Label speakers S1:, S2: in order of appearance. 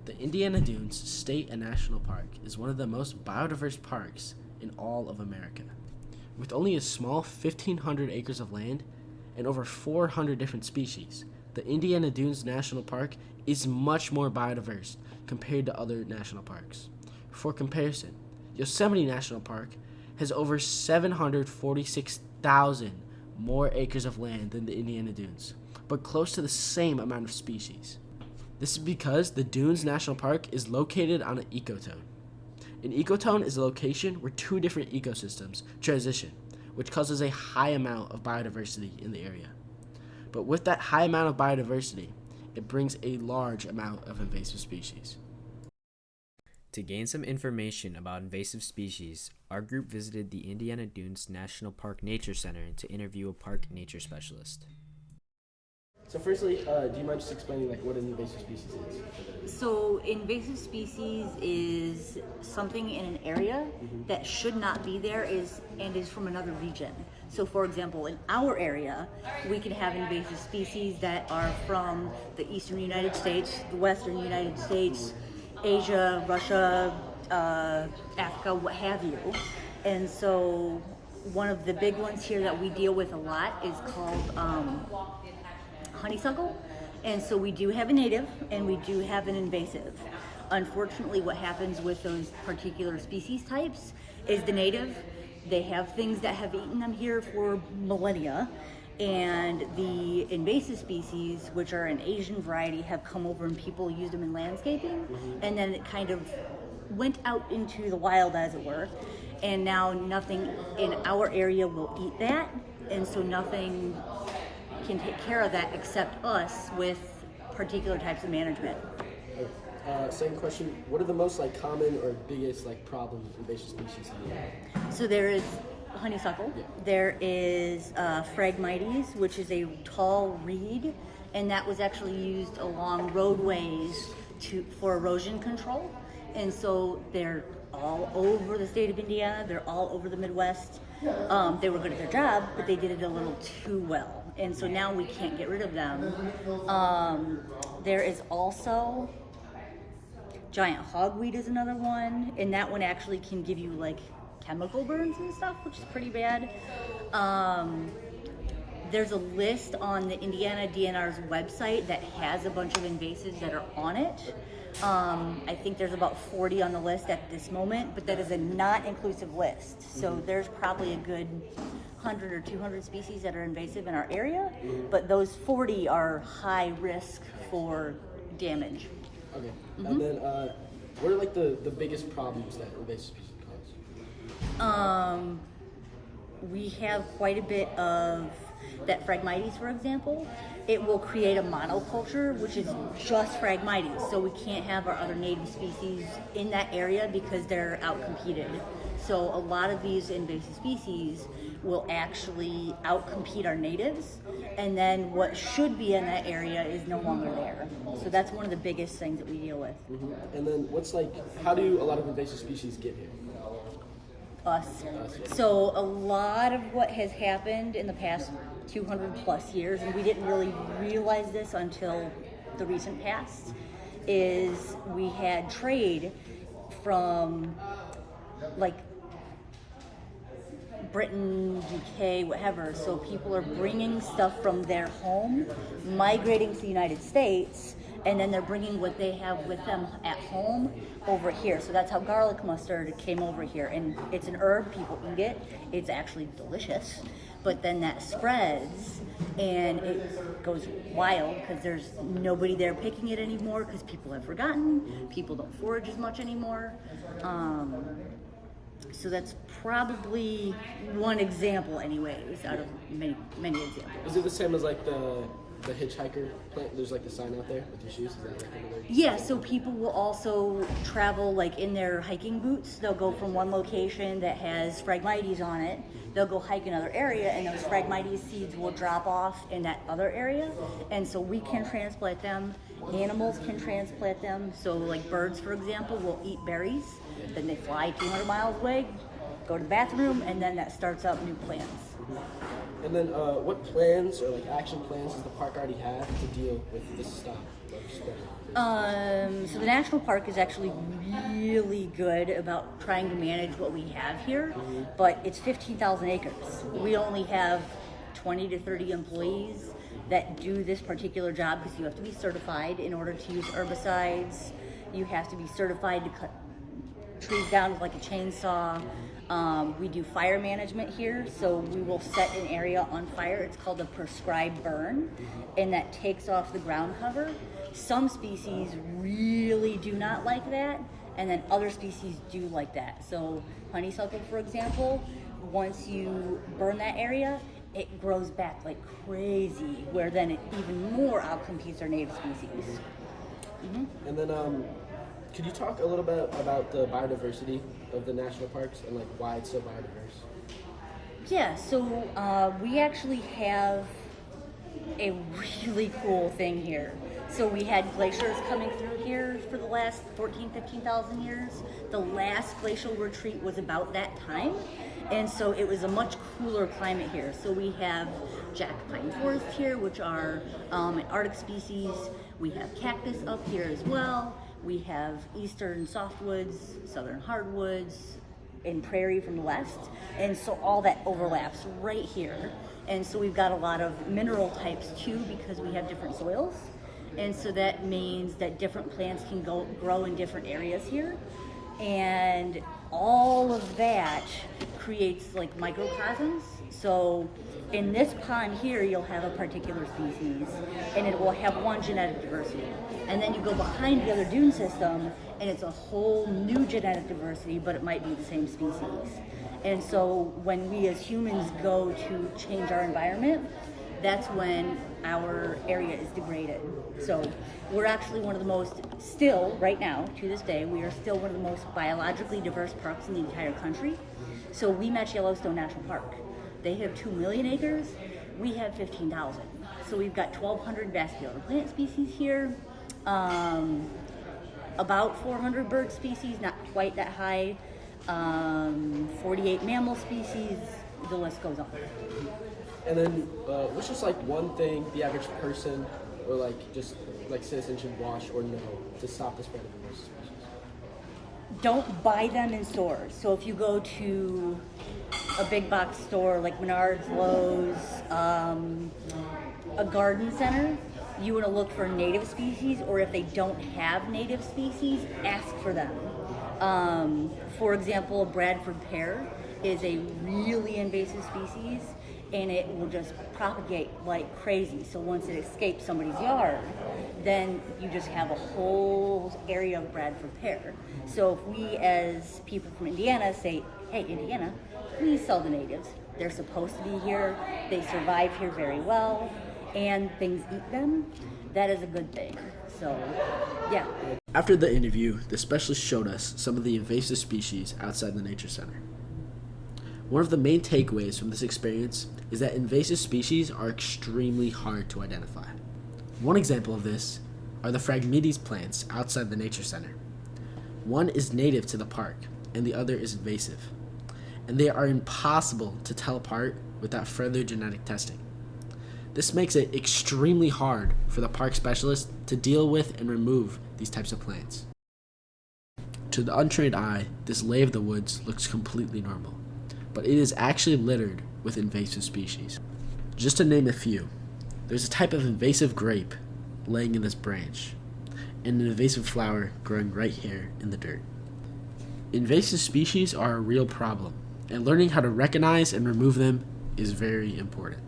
S1: The Indiana Dunes State and National Park is one of the most biodiverse parks in all of America. With only a small 1,500 acres of land and over 400 different species, the Indiana Dunes National Park is much more biodiverse compared to other national parks. For comparison, Yosemite National Park has over 746,000 more acres of land than the Indiana Dunes, but close to the same amount of species. This is because the Dunes National Park is located on an ecotone. An ecotone is a location where two different ecosystems transition, which causes a high amount of biodiversity in the area. But with that high amount of biodiversity, it brings a large amount of invasive species.
S2: To gain some information about invasive species, our group visited the Indiana Dunes National Park Nature Center to interview a park nature specialist.
S1: So firstly, do you mind just explaining what an invasive species is?
S3: So invasive species is something in an area that should not be there is from another region. So for example, in our area, we can have invasive species that are from the eastern United States, the western United States, Asia, Russia, Africa, what have you. And so one of the big ones here that we deal with a lot is called honeysuckle. And so we do have a native and we do have an invasive. Unfortunately, what happens with those particular species types is the native, they have things that have eaten them here for millennia, and the invasive species, which are an Asian variety, have come over and people used them in landscaping, and then it kind of went out into the wild, as it were, and now nothing in our area will eat that, and so nothing can take care of that except us with particular types of management.
S1: Second question, what are the most common or biggest problem invasive species in the area?
S3: So there is honeysuckle, there is Phragmites, which is a tall reed, and that was actually used along roadways for erosion control. And so they're all over the state of Indiana, they're all over the Midwest. They were good at their job, but they did it a little too well. And so now we can't get rid of them. There is also giant hogweed is another one, and that one actually can give you chemical burns and stuff, which is pretty bad. There's a list on the Indiana DNR's website that has a bunch of invasives that are on it. I think there's about 40 on the list at this moment, but that is a not inclusive list. So there's probably a good 100 or 200 species that are invasive in our area, but those 40 are high risk for damage.
S1: Okay. And then what are the biggest problems that invasive species cause?
S3: We have quite a bit of that Phragmites, for example. It will create a monoculture, which is just Phragmites. So we can't have our other native species in that area because they're outcompeted. So a lot of these invasive species will actually outcompete our natives, and then what should be in that area is no longer there. So that's one of the biggest things that we deal with.
S1: And then how do a lot of invasive species get here?
S3: Us. So a lot of what has happened in the past 200 plus years, and we didn't really realize this until the recent past, is we had trade from Britain, UK, whatever. So people are bringing stuff from their home, migrating to the United States, and then they're bringing what they have with them at home over here. So that's how garlic mustard came over here. And it's an herb, people eat it. It's actually delicious. But then that spreads and it goes wild because there's nobody there picking it anymore because people have forgotten. People don't forage as much anymore. So that's probably one example anyways, out of many, many examples.
S1: Is it the same as the hitchhiker plant? There's the sign out there with your shoes? Is that another?
S3: Yeah, so people will also travel in their hiking boots. They'll go from one location that has Phragmites on it. They'll go hike another area, and those Phragmites seeds will drop off in that other area. And so we can transplant them. Animals can transplant them. So birds, for example, will eat berries. Then they fly 200 miles away, go to the bathroom, and then that starts up new plants.
S1: And then what plans or action plans does the park already have to deal with this stuff?
S3: So the national park is actually really good about trying to manage what we have here, but it's 15,000 acres. We only have 20 to 30 employees that do this particular job because you have to be certified in order to use herbicides. You have to be certified to cut trees down with like a chainsaw. We do fire management here, so we will set an area on fire. It's called a prescribed burn, and that takes off the ground cover. Some species really do not like that, and then other species do like that. So honeysuckle, for example, once you burn that area, it grows back like crazy, where then it even more outcompetes our native species.
S1: And then, could you talk a little bit about the biodiversity of the national parks and like why it's so biodiverse?
S3: Yeah, so we actually have a really cool thing here. So we had glaciers coming through here for the last 15,000 years. The last glacial retreat was about that time. And so it was a much cooler climate here. So we have jack pine forest here, which are an Arctic species. We have cactus up here as well. We have eastern softwoods, southern hardwoods, and prairie from the west. And so all that overlaps right here. And so we've got a lot of mineral types too because we have different soils. And so that means that different plants can grow in different areas here. And all of that creates like microcosms. So in this pond here, you'll have a particular species and it will have one genetic diversity. And then you go behind the other dune system and it's a whole new genetic diversity, but it might be the same species. And so when we as humans go to change our environment, that's when our area is degraded. So we're actually one of the most, still right now, to this day, we are still one of the most biologically diverse parks in the entire country. So we match Yellowstone National Park. They have 2 million acres, we have 15,000. So we've got 1,200 vascular plant species here, about 400 bird species, not quite that high, 48 mammal species, the list goes on.
S1: And then, what's just like one thing the average person or like just like citizen should watch or know to stop the spread of invasive species?
S3: Don't buy them in stores. So if you go to a big box store like Menards, Lowe's, a garden center, you want to look for native species, or if they don't have native species, ask for them. For example, Bradford pear is a really invasive species, and it will just propagate like crazy. So once it escapes somebody's yard, then you just have a whole area of Bradford pear. So if we as people from Indiana say, hey, Indiana, please sell the natives. They're supposed to be here. They survive here very well, and things eat them. That is a good thing. So, yeah.
S1: After the interview, the specialist showed us some of the invasive species outside the Nature Center. One of the main takeaways from this experience is that invasive species are extremely hard to identify. One example of this are the Phragmites plants outside the Nature Center. One is native to the park, and the other is invasive, and they are impossible to tell apart without further genetic testing. This makes it extremely hard for the park specialist to deal with and remove these types of plants. To the untrained eye, this lay of the woods looks completely normal, but it is actually littered with invasive species. Just to name a few, there's a type of invasive grape laying in this branch, and an invasive flower growing right here in the dirt. Invasive species are a real problem, and learning how to recognize and remove them is very important.